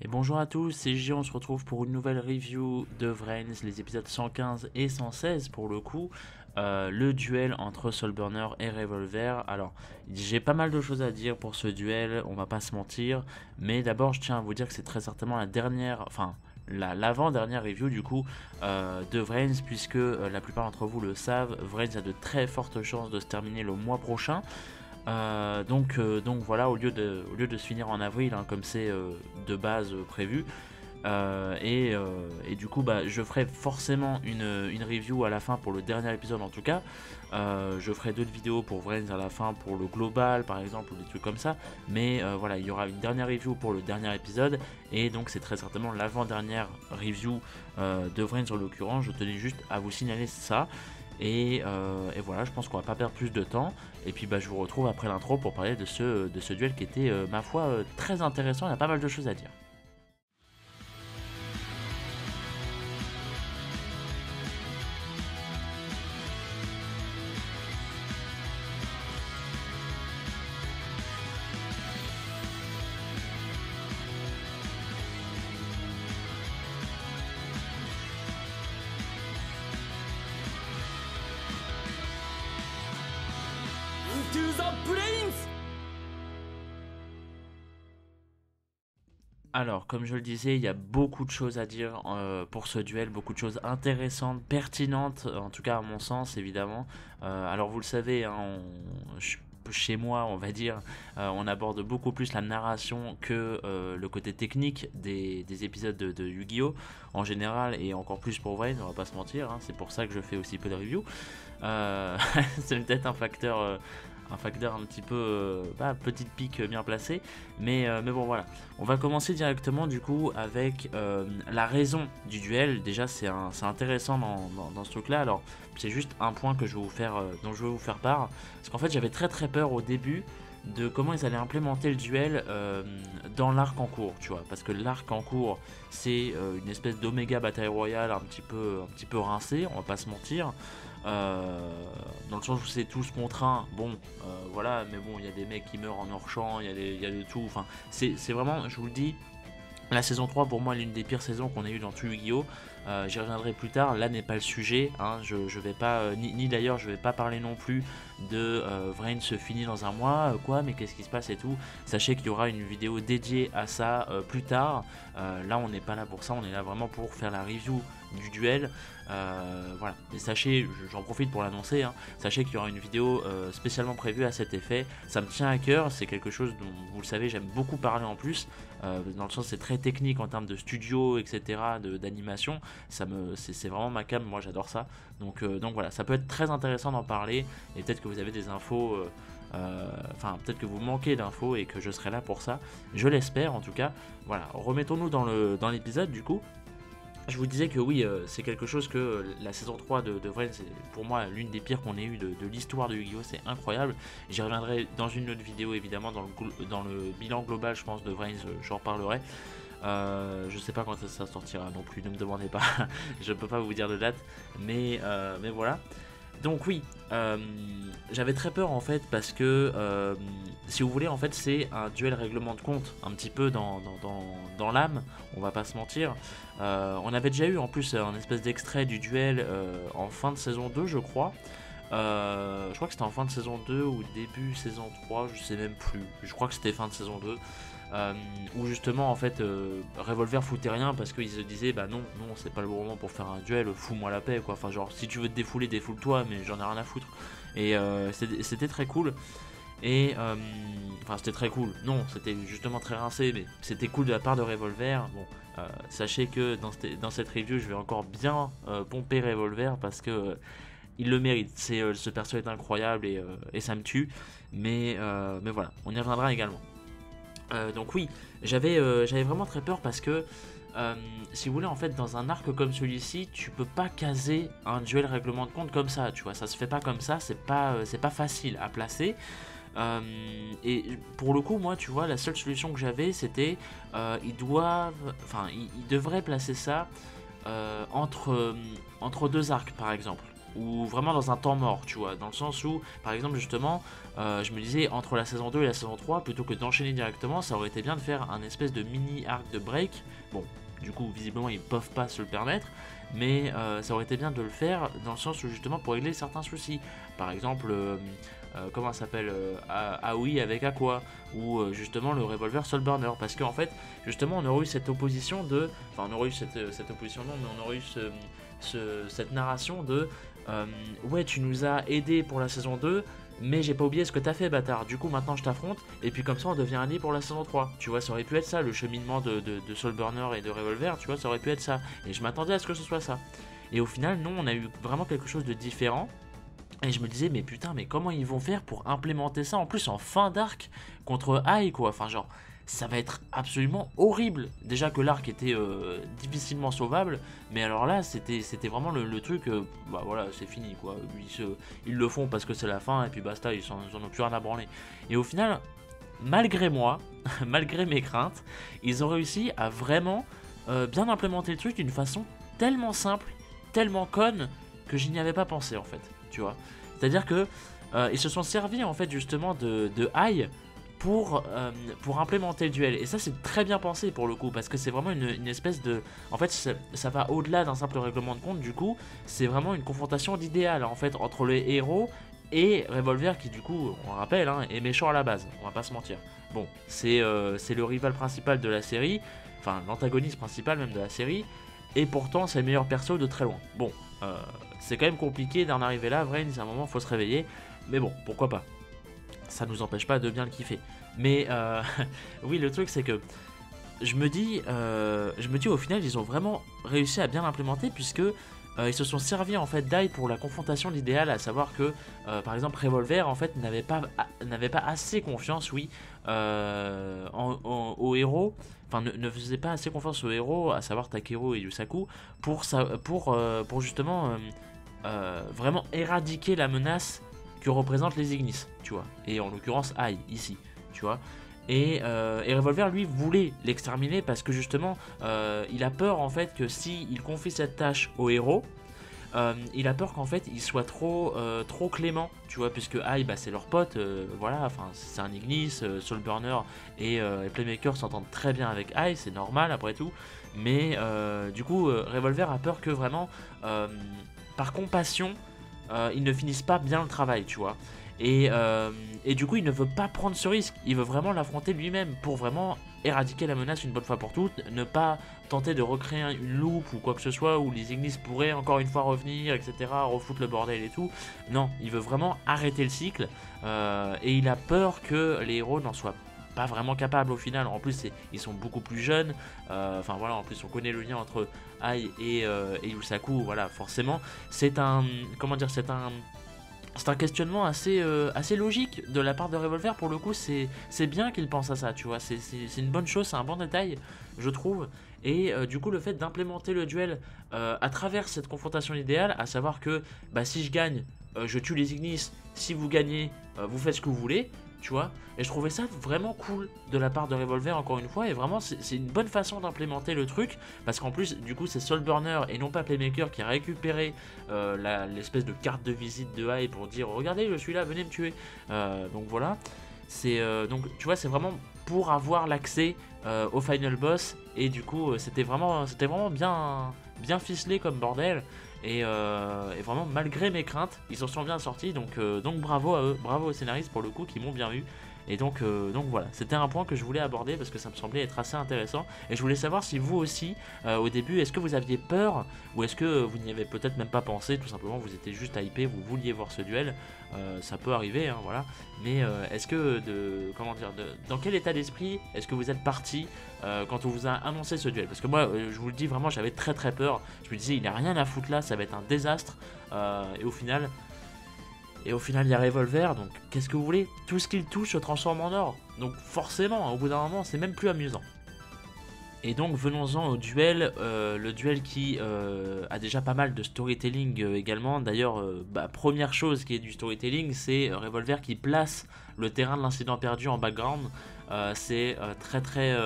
Et bonjour à tous, c'est J, on se retrouve pour une nouvelle review de Vrains, les épisodes 115 et 116 pour le coup. Le duel entre Soulburner et Revolver. Alors, j'ai pas mal de choses à dire pour ce duel, on va pas se mentir. Mais d'abord, je tiens à vous dire que c'est très certainement la dernière, enfin, l'avant-dernière review du coup de Vrains, puisque la plupart d'entre vous le savent, Vrains a de très fortes chances de se terminer le mois prochain. Donc voilà, au lieu de se finir en avril, hein, comme c'est de base prévu, et du coup, bah, je ferai forcément une review à la fin pour le dernier épisode en tout cas. Je ferai d'autres vidéos pour Vrains à la fin pour le global par exemple ou des trucs comme ça. Mais voilà, il y aura une dernière review pour le dernier épisode. Et donc c'est très certainement l'avant-dernière review de Vrains en l'occurrence. Je tenais juste à vous signaler ça. Et voilà, je pense qu'on va pas perdre plus de temps. Et puis bah, je vous retrouve après l'intro pour parler de ce duel qui était, ma foi, très intéressant. Il y a pas mal de choses à dire. To the plains! Alors, comme je le disais, il y a beaucoup de choses à dire pour ce duel, beaucoup de choses intéressantes, pertinentes, en tout cas à mon sens, évidemment. Alors, vous le savez, hein, chez moi, on va dire, on aborde beaucoup plus la narration que le côté technique des épisodes de Yu-Gi-Oh! En général, et encore plus pour Vrain, on va pas se mentir, hein, c'est pour ça que je fais aussi peu de reviews. C'est peut-être un facteur un petit peu petite pique bien placée, mais bon voilà. On va commencer directement du coup avec la raison du duel. Déjà c'est intéressant dans ce truc là. Alors c'est juste un point que je vais vous faire, dont je vais vous faire part, parce qu'en fait j'avais très peur au début de comment ils allaient implémenter le duel dans l'arc en cours, tu vois, parce que l'arc en cours c'est une espèce d'oméga bataille royale un petit peu rincé, on va pas se mentir. Dans le sens où c'est tous contre un, bon, voilà, mais bon, il y a des mecs qui meurent en hors-champ, il y a de tout, enfin, c'est vraiment, je vous le dis, la saison 3 pour moi est l'une des pires saisons qu'on ait eu dans tout Yu-Gi-Oh! J'y reviendrai plus tard, là n'est pas le sujet, hein, je vais pas, ni d'ailleurs je vais pas parler non plus de Vrain se finit dans un mois, quoi, mais qu'est-ce qui se passe et tout. Sachez qu'il y aura une vidéo dédiée à ça plus tard. Là on n'est pas là pour ça, on est là vraiment pour faire la review du duel. Voilà, et sachez, j'en profite pour l'annoncer, hein, sachez qu'il y aura une vidéo spécialement prévue à cet effet. Ça me tient à cœur, c'est quelque chose dont vous le savez, j'aime beaucoup parler en plus, dans le sens c'est très technique en termes de studio, etc., d'animation. C'est vraiment ma cam, moi j'adore ça. Donc voilà, ça peut être très intéressant d'en parler, et peut-être que vous avez des infos. Enfin, peut-être que vous manquez d'infos et que je serai là pour ça. Je l'espère en tout cas. Voilà, remettons-nous dans l'épisode du coup. Je vous disais que oui, c'est quelque chose que la saison 3 de Vrain, c'est pour moi l'une des pires qu'on ait eu de l'histoire de Yu-Gi-Oh! C'est incroyable. J'y reviendrai dans une autre vidéo évidemment, dans le bilan global, je pense, de Vrain, j'en reparlerai. Je sais pas quand ça sortira non plus, ne me demandez pas, je peux pas vous dire de date, mais voilà. Donc oui, j'avais très peur en fait parce que si vous voulez en fait c'est un duel règlement de compte un petit peu dans l'âme, on va pas se mentir. On avait déjà eu en plus un espèce d'extrait du duel en fin de saison 2 je crois. Je crois que c'était en fin de saison 2 ou début saison 3, je sais même plus. Je crois que c'était fin de saison 2. Où justement en fait Revolver foutait rien parce qu'ils se disaient bah non c'est pas le bon moment pour faire un duel, fous-moi la paix quoi, enfin genre si tu veux te défouler défoule-toi mais j'en ai rien à foutre. Et c'était très cool. Et enfin c'était très cool, non c'était justement très rincé, mais c'était cool de la part de Revolver. Bon, sachez que dans cette review je vais encore bien pomper Revolver parce que il le mérite, ce perso est incroyable et ça me tue, mais voilà, on y reviendra également. Donc oui, j'avais vraiment très peur parce que si vous voulez en fait dans un arc comme celui-ci, tu peux pas caser un duel règlement de compte comme ça, tu vois, ça se fait pas comme ça, c'est pas facile à placer. Et pour le coup, moi, tu vois, la seule solution que j'avais, c'était ils devraient placer ça entre deux arcs, par exemple. ou vraiment dans un temps mort, tu vois, dans le sens où, par exemple, justement, je me disais, entre la saison 2 et la saison 3, plutôt que d'enchaîner directement, ça aurait été bien de faire un espèce de mini arc de break. Bon, du coup, visiblement, ils peuvent pas se le permettre, mais ça aurait été bien de le faire dans le sens où, justement, pour régler certains soucis. Par exemple, comment ça s'appelle, Aoi avec Aqua, ou justement le revolver Soul Burner, parce qu'en fait, justement, on aurait eu cette opposition de, enfin, on aurait eu cette opposition, non, mais on aurait eu cette narration de, ouais, tu nous as aidé pour la saison 2, mais j'ai pas oublié ce que t'as fait, bâtard. Du coup, maintenant je t'affronte, et puis comme ça, on devient alliés pour la saison 3. Tu vois, ça aurait pu être ça, le cheminement de Soul Burner et de Revolver, tu vois, ça aurait pu être ça. Et je m'attendais à ce que ce soit ça. Et au final, non, on a eu vraiment quelque chose de différent. Et je me disais, mais putain, mais comment ils vont faire pour implémenter ça en plus en fin d'arc contre Ai, quoi. Enfin, genre, ça va être absolument horrible. Déjà que l'arc était difficilement sauvable, mais alors là, c'était vraiment le truc, bah voilà, c'est fini, quoi. Ils le font parce que c'est la fin, et puis basta, ils en ont plus rien à branler. Et au final, malgré moi, malgré mes craintes, ils ont réussi à vraiment bien implémenter le truc d'une façon tellement simple, tellement conne, que je n'y avais pas pensé en fait, tu vois. C'est-à-dire que ils se sont servis en fait justement de Ai pour implémenter le duel. Et ça c'est très bien pensé pour le coup, parce que c'est vraiment une espèce de... En fait ça va au-delà d'un simple règlement de compte, du coup c'est vraiment une confrontation d'idéal en fait entre les héros et Revolver qui du coup, on le rappelle, hein, est méchant à la base, on va pas se mentir. Bon, c'est le rival principal de la série, enfin l'antagoniste principal même de la série, et pourtant c'est le meilleur perso de très loin. Bon, c'est quand même compliqué d'en arriver là, Vrain, à un moment faut se réveiller, mais bon, pourquoi pas. Ça nous empêche pas de bien le kiffer. Mais oui, le truc c'est que je me dis au final ils ont vraiment réussi à bien l'implémenter, puisque ils se sont servis en fait d'Ai pour la confrontation d'idéal, à savoir que par exemple Revolver en fait n'avait pas assez confiance, oui, au héros, enfin ne faisait pas assez confiance aux héros, à savoir Takeru et Yusaku, pour justement vraiment éradiquer la menace que représentent les Ignis, tu vois, et en l'occurrence Ai ici, tu vois. Et Revolver lui voulait l'exterminer parce que justement il a peur en fait que si il confie cette tâche au héros, il a peur qu'en fait il soit trop clément, tu vois, puisque Ai bah, c'est leur pote, voilà, enfin c'est un Ignis, Soul Burner et Playmaker s'entendent très bien avec Ai, c'est normal après tout, mais du coup Revolver a peur que vraiment par compassion ils ne finissent pas bien le travail, tu vois. Et du coup il ne veut pas prendre ce risque, il veut vraiment l'affronter lui-même pour vraiment éradiquer la menace une bonne fois pour toutes, ne pas tenter de recréer une loupe ou quoi que ce soit où les Ignis pourraient encore une fois revenir, etc., refoutre le bordel et tout. Non, il veut vraiment arrêter le cycle, et il a peur que les héros n'en soient pas vraiment capables au final. En plus ils sont beaucoup plus jeunes, enfin voilà, en plus on connaît le lien entre Ai et Yusaku, voilà, forcément c'est un, comment dire, c'est un questionnement assez logique de la part de Revolver. Pour le coup c'est bien qu'il pense à ça, tu vois, c'est une bonne chose, c'est un bon détail je trouve. Et du coup le fait d'implémenter le duel à travers cette confrontation idéale, à savoir que bah, si je gagne je tue les Ignis, si vous gagnez vous faites ce que vous voulez, tu vois. Et je trouvais ça vraiment cool de la part de Revolver encore une fois, et vraiment c'est une bonne façon d'implémenter le truc, parce qu'en plus du coup c'est Soul Burner et non pas Playmaker qui a récupéré l'espèce de carte de visite de Ai pour dire regardez je suis là, venez me tuer, donc voilà, c'est donc tu vois, c'est vraiment pour avoir l'accès au final boss, et du coup c'était vraiment bien ficelé comme bordel. Et vraiment malgré mes craintes ils s'en sont bien sortis, donc bravo à eux, bravo aux scénaristes pour le coup qui m'ont bien eu. Et donc voilà, c'était un point que je voulais aborder parce que ça me semblait être assez intéressant, et je voulais savoir si vous aussi au début est-ce que vous aviez peur, ou est-ce que vous n'y avez peut-être même pas pensé, tout simplement vous étiez juste hypé, vous vouliez voir ce duel, ça peut arriver, hein, voilà. Mais est-ce que dans quel état d'esprit est-ce que vous êtes parti quand on vous a annoncé ce duel? Parce que moi je vous le dis vraiment, j'avais très très peur, je me disais il a rien à foutre là, ça va être un désastre, et au final il y a Revolver, donc qu'est-ce que vous voulez, tout ce qu'il touche se transforme en or, donc forcément au bout d'un moment c'est même plus amusant. Et donc venons-en au duel, le duel qui a déjà pas mal de storytelling également. D'ailleurs, première chose qui est du storytelling, c'est Revolver qui place le terrain de l'incident perdu en background. C'est très très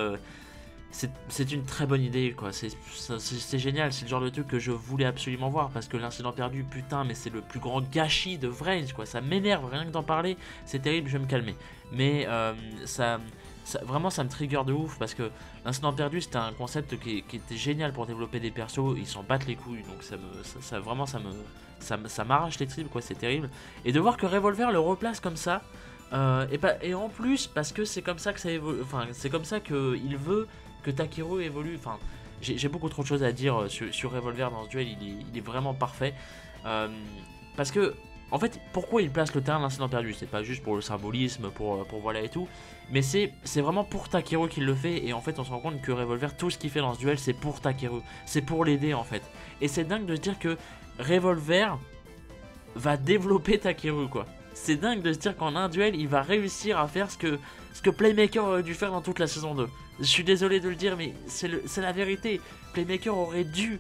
c'est une très bonne idée, quoi. C'est génial, c'est le genre de truc que je voulais absolument voir, parce que l'incident perdu, putain, mais c'est le plus grand gâchis de Vrains, quoi. Ça m'énerve, rien que d'en parler, c'est terrible, je vais me calmer. Mais vraiment, ça me trigger de ouf, parce que l'incident perdu, c'était un concept qui était génial pour développer des persos, ils s'en battent les couilles, donc vraiment, ça m'arrache les tripes, quoi, c'est terrible. Et de voir que Revolver le replace comme ça, et en plus, parce que c'est comme ça que ça évolue, enfin, c'est comme ça qu'il veut que Takeru évolue. Enfin, j'ai beaucoup trop de choses à dire sur Revolver dans ce duel, il est vraiment parfait. Parce que, en fait, pourquoi il place le terrain de l'incident perdu? C'est pas juste pour le symbolisme, pour voilà et tout, mais c'est vraiment pour Takeru qu'il le fait, et en fait, on se rend compte que Revolver, tout ce qu'il fait dans ce duel, c'est pour Takeru, c'est pour l'aider en fait. Et c'est dingue de se dire que Revolver va développer Takeru, quoi. C'est dingue de se dire qu'en un duel, il va réussir à faire ce que Playmaker aurait dû faire dans toute la saison 2. Je suis désolé de le dire, mais c'est la vérité. Playmaker aurait dû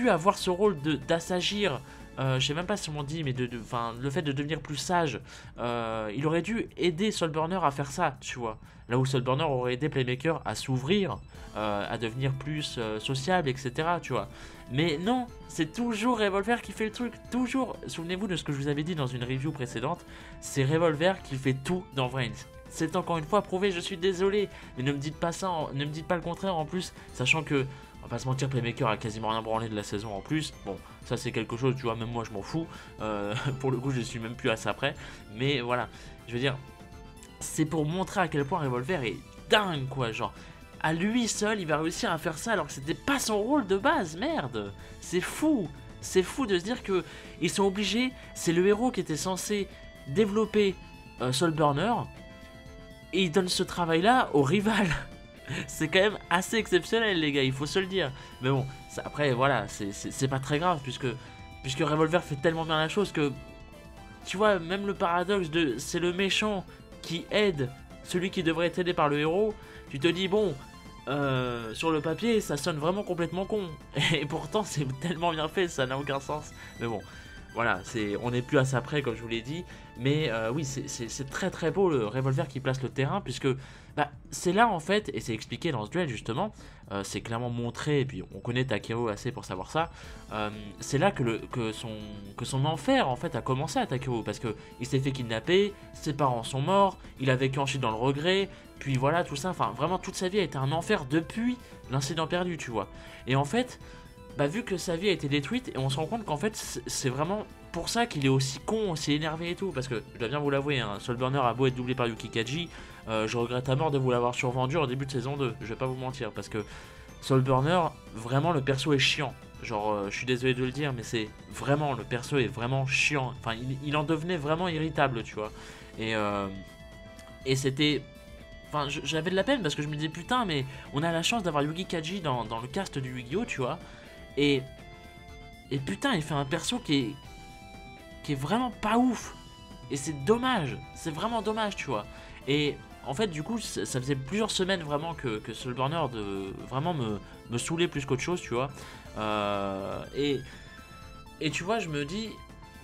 avoir ce rôle d'assagir. Je sais même pas si on dit, mais le fait de devenir plus sage. Il aurait dû aider Soulburner à faire ça, tu vois. Là où Soulburner aurait aidé Playmaker à s'ouvrir, à devenir plus sociable, etc. Tu vois. Mais non, c'est toujours Revolver qui fait le truc. Toujours. Souvenez-vous de ce que je vous avais dit dans une review précédente. C'est Revolver qui fait tout dans Vrains. C'est encore une fois prouvé, je suis désolé. Mais ne me dites pas ça, ne me dites pas le contraire en plus. Sachant que, on va pas se mentir, Playmaker a quasiment rien branlé de la saison en plus. Bon, ça c'est quelque chose, tu vois, même moi je m'en fous. Pour le coup, je suis même plus à ça près. Mais voilà, je veux dire, c'est pour montrer à quel point Revolver est dingue, quoi. Genre, à lui seul, il va réussir à faire ça alors que c'était pas son rôle de base, merde. C'est fou. C'est fou de se dire que ils sont obligés, c'est le héros qui était censé développer Soulburner, et il donne ce travail-là au rival. C'est quand même assez exceptionnel, les gars, il faut se le dire. Mais bon, après, voilà, c'est pas très grave, puisque Revolver fait tellement bien la chose que, tu vois, même le paradoxe de c'est le méchant qui aide celui qui devrait être aidé par le héros, tu te dis, bon, sur le papier, ça sonne vraiment complètement con. Et pourtant, c'est tellement bien fait, ça n'a aucun sens. Mais bon, voilà, on n'est plus à ça près, comme je vous l'ai dit. Mais oui, c'est très très beau le Revolver qui place le terrain, puisque c'est là en fait, et c'est expliqué dans ce duel justement, c'est clairement montré, et puis on connaît Takeru assez pour savoir ça, c'est là que son enfer en fait a commencé à Takeru, parce que il s'est fait kidnapper, ses parents sont morts, il a vécu ensuite dans le regret, puis voilà tout ça, enfin vraiment toute sa vie a été un enfer depuis l'incident perdu, tu vois. Et en fait, vu que sa vie a été détruite, et on se rend compte qu'en fait c'est vraiment pour ça qu'il est aussi con, aussi énervé et tout, parce que je dois bien vous l'avouer, hein, Soulburner a beau être doublé par Yuki Kaji, je regrette à mort de vous l'avoir survendu en début de saison 2, je vais pas vous mentir, parce que Soulburner, vraiment le perso est chiant, genre je suis désolé de le dire, mais c'est vraiment, le perso est vraiment chiant, enfin il en devenait vraiment irritable, tu vois, et c'était... Enfin, j'avais de la peine parce que je me disais putain, mais on a la chance d'avoir Yuki Kaji dans le cast du Yu-Gi-Oh, tu vois, et putain, il fait un perso qui est vraiment pas ouf. Et c'est dommage, c'est vraiment dommage, tu vois. Et en fait, du coup, ça faisait plusieurs semaines vraiment que Soulburner de vraiment me saoulait plus qu'autre chose, tu vois. Et tu vois, je me dis,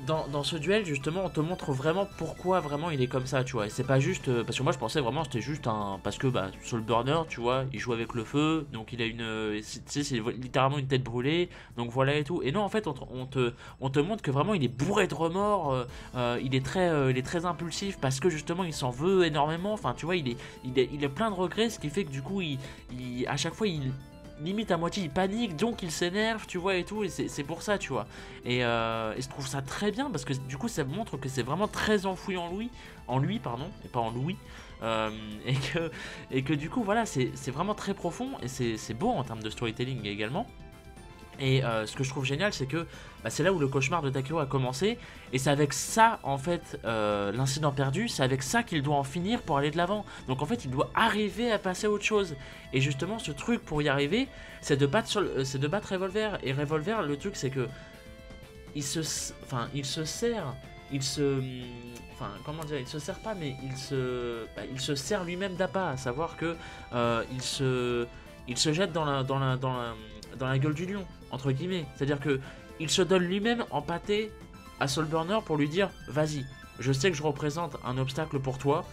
dans ce duel, justement, on te montre vraiment pourquoi vraiment il est comme ça, tu vois. Et c'est pas juste... parce que moi, je pensais vraiment c'était juste un... Parce que, Soulburner, tu vois, il joue avec le feu, donc il a une... tu sais, c'est littéralement une tête brûlée, donc voilà et tout. Et non, en fait, on te montre que vraiment, il est bourré de remords, il est très impulsif, parce que, justement, il s'en veut énormément. Enfin, tu vois, il est plein de regrets, ce qui fait que, du coup, à chaque fois, limite à moitié il panique, donc il s'énerve, tu vois, et tout, et c'est pour ça, tu vois. Et je trouve ça très bien, parce que du coup ça montre que c'est vraiment très enfoui en lui, et pas en Louis, et que du coup voilà, c'est vraiment très profond, et c'est beau en termes de storytelling également. Et ce que je trouve génial, c'est que c'est là où le cauchemar de Takeru a commencé, et c'est avec ça, en fait, l'incident perdu, c'est avec ça qu'il doit en finir pour aller de l'avant. Donc en fait, il doit arriver à passer à autre chose. Et justement, ce truc pour y arriver, c'est de battre Revolver. Et Revolver, le truc, c'est que il se sert, il se sert lui-même d'appât, à savoir que il se jette dans la gueule du lion, entre guillemets. C'est-à-dire que il se donne lui-même en pâté à Soulburner pour lui dire vas-y, je sais que je représente un obstacle pour toi,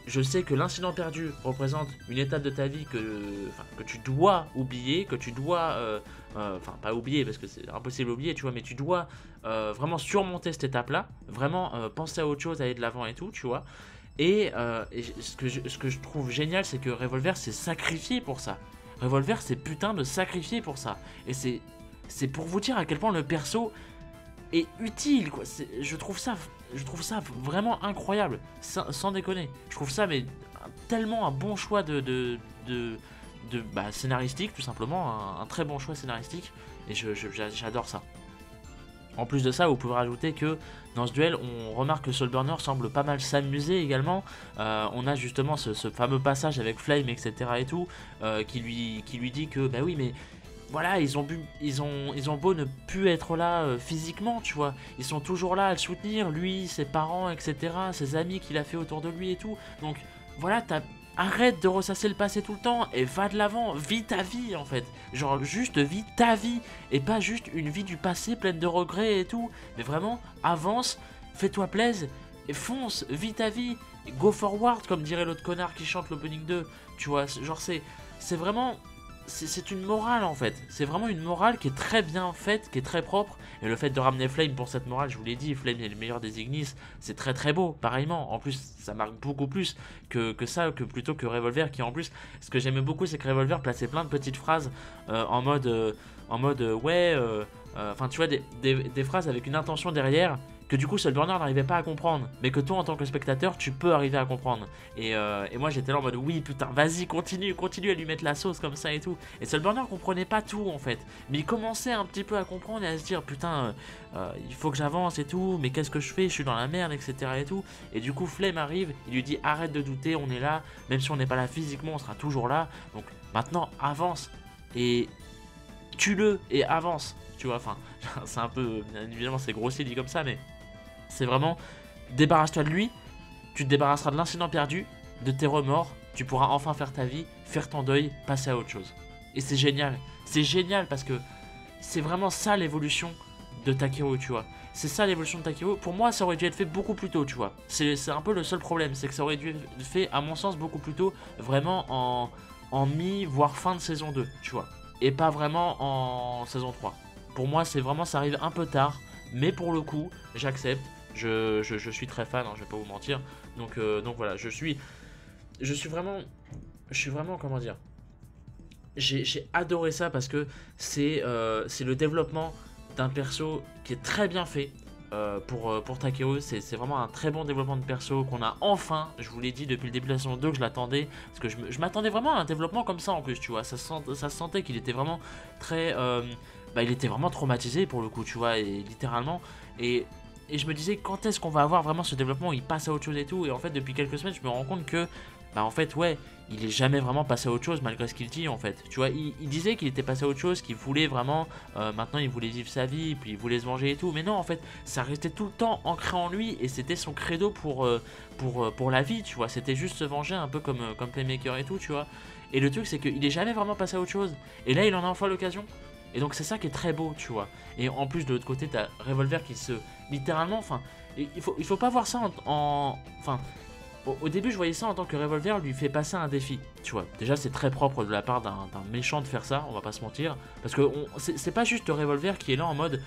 je sais que l'incident perdu représente une étape de ta vie que tu dois oublier, que tu dois, enfin pas oublier parce que c'est impossible d'oublier, tu vois, mais tu dois vraiment surmonter cette étape-là, vraiment penser à autre chose, aller de l'avant et tout, tu vois. Et ce que je trouve génial, c'est que Revolver s'est sacrifié pour ça. Revolver s'est putain de sacrifié pour ça. Et c'est pour vous dire à quel point le perso est utile, quoi. Je trouve ça vraiment incroyable, sans déconner. Je trouve ça mais tellement un bon choix de scénaristique, tout simplement, un très bon choix scénaristique. Et j'adore ça. En plus de ça, vous pouvez rajouter que dans ce duel, on remarque que Soulburner semble pas mal s'amuser également. On a justement ce fameux passage avec Flame, etc. et tout, qui lui dit que bah oui, mais voilà, ils ont beau ne plus être là physiquement, tu vois, ils sont toujours là à le soutenir, lui, ses parents, etc., ses amis qu'il a fait autour de lui et tout. Donc voilà, arrête de ressasser le passé tout le temps et va de l'avant, vis ta vie en fait. Genre juste vis ta vie et pas juste une vie du passé pleine de regrets et tout. Mais vraiment, avance, fais-toi plaisir et fonce, vis ta vie. Go forward comme dirait l'autre connard qui chante l'opening 2. Tu vois, genre c'est vraiment... C'est une morale en fait, c'est vraiment une morale qui est très bien faite, qui est très propre. Et le fait de ramener Flame pour cette morale, je vous l'ai dit, Flame est le meilleur des Ignis, c'est très très beau, pareillement. En plus, ça marque beaucoup plus que ça, que plutôt que Revolver, qui en plus, ce que j'aimais beaucoup, c'est que Revolver plaçait plein de petites phrases en mode ouais, enfin tu vois, des phrases avec une intention derrière, que du coup Soulburner n'arrivait pas à comprendre, mais que toi en tant que spectateur tu peux arriver à comprendre. Et moi j'étais là en mode oui putain vas-y continue à lui mettre la sauce comme ça et tout. Et Soulburner comprenait pas tout en fait, mais il commençait un petit peu à comprendre et à se dire putain il faut que j'avance et tout, mais qu'est-ce que je fais, je suis dans la merde etc et tout. Et du coup Flame arrive, il lui dit arrête de douter, on est là, même si on n'est pas là physiquement on sera toujours là, donc maintenant avance et tue-le et avance. Tu vois, enfin, c'est un peu, bien évidemment c'est grossier dit comme ça, mais c'est vraiment, débarrasse-toi de lui, tu te débarrasseras de l'incident perdu, de tes remords, tu pourras enfin faire ta vie, faire ton deuil, passer à autre chose. Et c'est génial parce que c'est vraiment ça l'évolution de Takeru, tu vois. C'est ça l'évolution de Takeru. Pour moi, ça aurait dû être fait beaucoup plus tôt, tu vois. C'est un peu le seul problème, c'est que ça aurait dû être fait, à mon sens, beaucoup plus tôt, vraiment en mi, voire fin de saison 2, tu vois. Et pas vraiment en saison 3. Pour moi, c'est vraiment, ça arrive un peu tard, mais pour le coup, j'accepte. Je suis très fan, hein, je vais pas vous mentir. Donc voilà, je suis vraiment, comment dire, j'ai adoré ça parce que c'est le développement d'un perso qui est très bien fait pour Takeru. C'est vraiment un très bon développement de perso qu'on a enfin. Je vous l'ai dit depuis le début de la saison 2 que je l'attendais, parce que je m'attendais vraiment à un développement comme ça en plus, tu vois. Ça se sentait qu'il était vraiment très... il était vraiment traumatisé pour le coup, tu vois, et littéralement. Et je me disais quand est-ce qu'on va avoir vraiment ce développement où il passe à autre chose et tout. Et en fait depuis quelques semaines je me rends compte que en fait ouais, il est jamais vraiment passé à autre chose malgré ce qu'il dit en fait. Tu vois, il disait qu'il était passé à autre chose, qu'il voulait vraiment, maintenant il voulait vivre sa vie, puis il voulait se venger et tout. Mais non en fait, ça restait tout le temps ancré en lui et c'était son credo pour la vie, tu vois. C'était juste se venger un peu comme Playmaker et tout, tu vois. Et le truc c'est qu'il est jamais vraiment passé à autre chose. Et là il en a enfin l'occasion. Et donc c'est ça qui est très beau, tu vois. Et en plus de l'autre côté, t'as Revolver qui se... littéralement, enfin, il faut pas voir ça enfin, au début je voyais ça en tant que Revolver lui fait passer un défi, tu vois. Déjà c'est très propre de la part d'un méchant de faire ça, on va pas se mentir. Parce que c'est pas juste Revolver qui est là en mode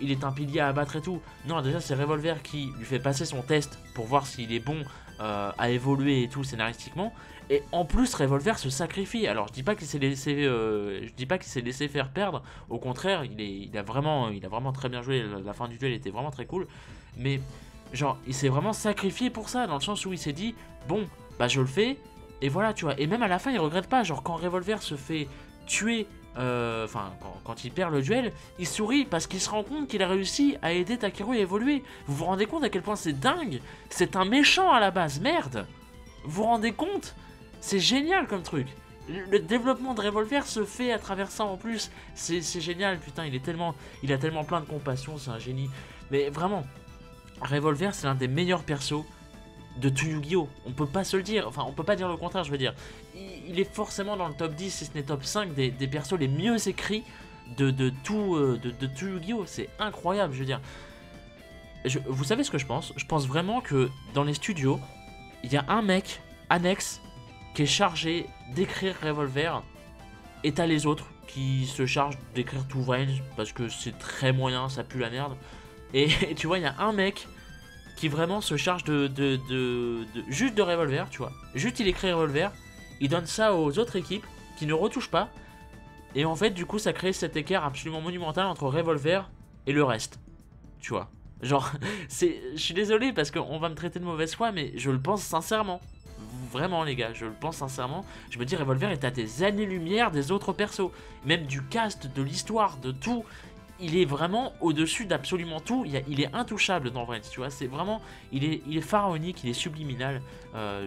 il est un pilier à abattre et tout. Non, déjà c'est Revolver qui lui fait passer son test pour voir s'il est bon à évoluer et tout scénaristiquement. Et en plus Revolver se sacrifie. Alors je dis pas qu'il s'est laissé faire perdre. Au contraire, il a vraiment très bien joué. La fin du duel était vraiment très cool. Mais genre il s'est vraiment sacrifié pour ça, dans le sens où il s'est dit bon bah je le fais et voilà, tu vois. Et même à la fin il regrette pas. Genre quand Revolver se fait tuer, quand il perd le duel, il sourit parce qu'il se rend compte qu'il a réussi à aider Takeru à évoluer. Vous vous rendez compte à quel point c'est dingue? C'est un méchant à la base, merde. Vous vous rendez compte? C'est génial comme truc. Le développement de Revolver se fait à travers ça en plus. C'est génial, putain, il a tellement plein de compassion, c'est un génie. Mais vraiment, Revolver c'est l'un des meilleurs persos de tout Yu-Gi-Oh! On peut pas se le dire, enfin on peut pas dire le contraire, je veux dire. Il est forcément dans le top 10, si ce n'est top 5 des persos les mieux écrits de tout Yu-Gi-Oh! C'est incroyable, je veux dire. Vous savez ce que je pense? Je pense vraiment que dans les studios, il y a un mec annexe qui est chargé d'écrire Revolver, et t'as les autres qui se chargent d'écrire tout Vrains parce que c'est très moyen, ça pue la merde. Et tu vois, il y a un mec qui vraiment se charge juste de Revolver, tu vois. Juste il écrit Revolver, il donne ça aux autres équipes qui ne retouchent pas. Et en fait, du coup, ça crée cet écart absolument monumental entre Revolver et le reste, tu vois. Genre, je suis désolé parce qu'on va me traiter de mauvaise foi, mais je le pense sincèrement. Vraiment les gars, je le pense sincèrement. Je me dis Revolver est à des années-lumière des autres persos. Même du cast, de l'histoire, de tout. Il est vraiment au-dessus d'absolument tout. Il est intouchable dans Vrains, tu vois. C'est vraiment... Il est pharaonique, il est subliminal.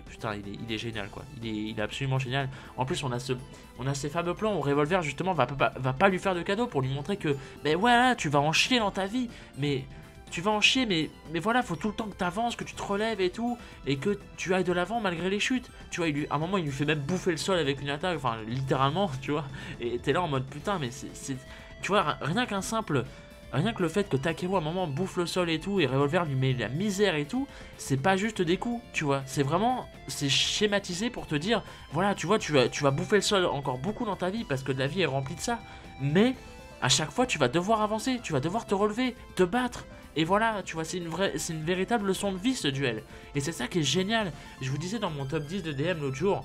Putain, il est génial quoi. Il est absolument génial. En plus, on a ces fameux plans où Revolver justement va pas lui faire de cadeau pour lui montrer que... Ben voilà, tu vas en chier dans ta vie. Mais... Tu vas en chier, mais voilà, faut tout le temps que tu avances, que tu te relèves et tout, et que tu ailles de l'avant malgré les chutes. Tu vois, à un moment, il lui fait même bouffer le sol avec une attaque, enfin, littéralement, tu vois. Et t'es là en mode putain, mais c'est. Tu vois, rien que le fait que Takeru à un moment bouffe le sol et tout, et Revolver lui met la misère et tout, c'est pas juste des coups, tu vois. C'est schématisé pour te dire, voilà, tu vois, tu vas bouffer le sol encore beaucoup dans ta vie parce que la vie est remplie de ça, mais à chaque fois, tu vas devoir avancer, tu vas devoir te relever, te battre. Et voilà, tu vois, c'est une véritable leçon de vie ce duel. Et c'est ça qui est génial. Je vous disais dans mon top 10 de DM l'autre jour,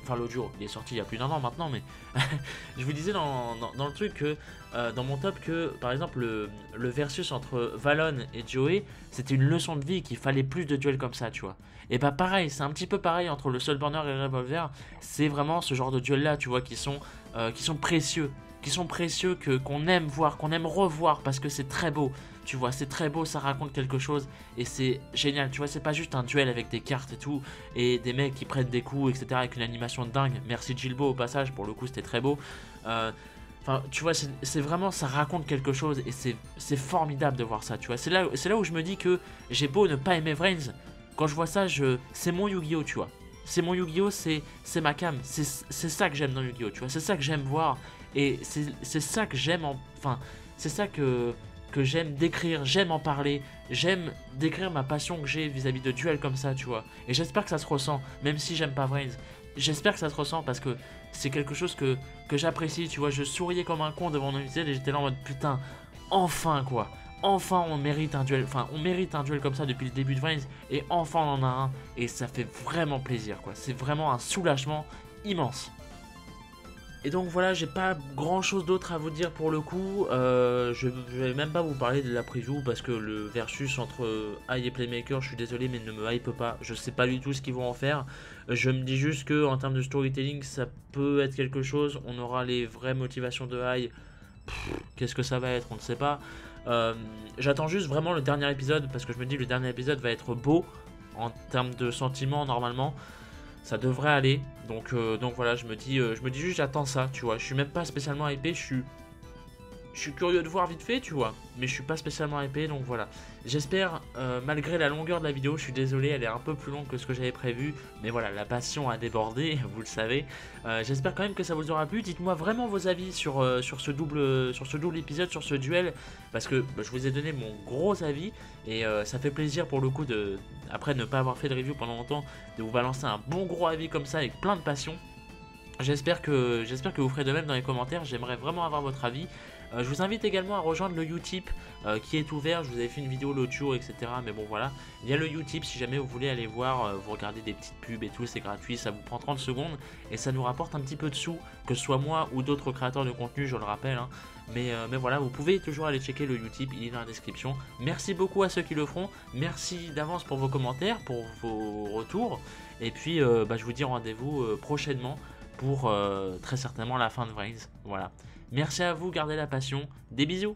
enfin l'autre jour, il est sorti il y a plus d'1 an maintenant, mais je vous disais dans le truc que, dans mon top que, par exemple, le versus entre Valon et Joey, c'était une leçon de vie, qu'il fallait plus de duels comme ça, tu vois. Et bah pareil, c'est un petit peu pareil entre le Soulburner et le Revolver, c'est vraiment ce genre de duel là, tu vois, qui sont précieux. Qu'on aime voir, qu'on aime revoir parce que c'est très beau, tu vois, c'est très beau, ça raconte quelque chose et c'est génial, tu vois, c'est pas juste un duel avec des cartes et tout et des mecs qui prennent des coups, etc. avec une animation de dingue. Merci Gilbo au passage, pour le coup c'était très beau. Enfin, tu vois, c'est vraiment, ça raconte quelque chose et c'est formidable de voir ça, tu vois. C'est là où je me dis que j'ai beau ne pas aimer Vrains, quand je vois ça, c'est mon Yu-Gi-Oh, tu vois. C'est mon Yu-Gi-Oh, c'est ma cam, c'est ça que j'aime dans Yu-Gi-Oh, tu vois, c'est ça que j'aime voir. Et c'est ça que j'aime, enfin, c'est ça que j'aime décrire, j'aime en parler, j'aime décrire ma passion que j'ai vis-à-vis de duels comme ça, tu vois. Et j'espère que ça se ressent, même si j'aime pas Vrains. J'espère que ça se ressent parce que c'est quelque chose que j'apprécie, tu vois. Je souriais comme un con devant mon duel et j'étais là en mode putain, enfin quoi. Enfin on mérite un duel, comme ça depuis le début de Vrains et enfin on en a un et ça fait vraiment plaisir quoi. C'est vraiment un soulagement immense. Et donc voilà, j'ai pas grand chose d'autre à vous dire pour le coup. Je vais même pas vous parler de la preview parce que le versus entre High et Playmaker, je suis désolé mais ne me hype pas. Je sais pas du tout ce qu'ils vont en faire. Je me dis juste que en termes de storytelling, ça peut être quelque chose. On aura les vraies motivations de High. Qu'est-ce que ça va être, on ne sait pas. J'attends juste vraiment le dernier épisode parce que je me dis le dernier épisode va être beau en termes de sentiments normalement. Ça devrait aller, donc voilà, je me dis juste j'attends ça, tu vois. Je suis même pas spécialement hypé, je suis curieux de voir vite fait, tu vois, mais je suis pas spécialement hypé, donc voilà. J'espère, malgré la longueur de la vidéo, je suis désolé, elle est un peu plus longue que ce que j'avais prévu, mais voilà, la passion a débordé, vous le savez. J'espère quand même que ça vous aura plu. Dites-moi vraiment vos avis sur ce double épisode, sur ce duel, parce que je vous ai donné mon gros avis, et ça fait plaisir pour le coup de, après ne pas avoir fait de review pendant longtemps, de vous balancer un bon gros avis comme ça avec plein de passion. J'espère que vous ferez de même dans les commentaires, j'aimerais vraiment avoir votre avis. Je vous invite également à rejoindre le Utip qui est ouvert, je vous avais fait une vidéo l'autre jour, etc. Mais bon voilà, il y a le Utip si jamais vous voulez aller voir, vous regardez des petites pubs et tout, c'est gratuit, ça vous prend 30 secondes et ça nous rapporte un petit peu de sous, que ce soit moi ou d'autres créateurs de contenu, je le rappelle. Hein. Mais voilà, vous pouvez toujours aller checker le Utip, il est dans la description. Merci beaucoup à ceux qui le feront, merci d'avance pour vos commentaires, pour vos retours. Et puis je vous dis rendez-vous prochainement pour très certainement la fin de Vrains. Voilà. Merci à vous, gardez la passion, des bisous.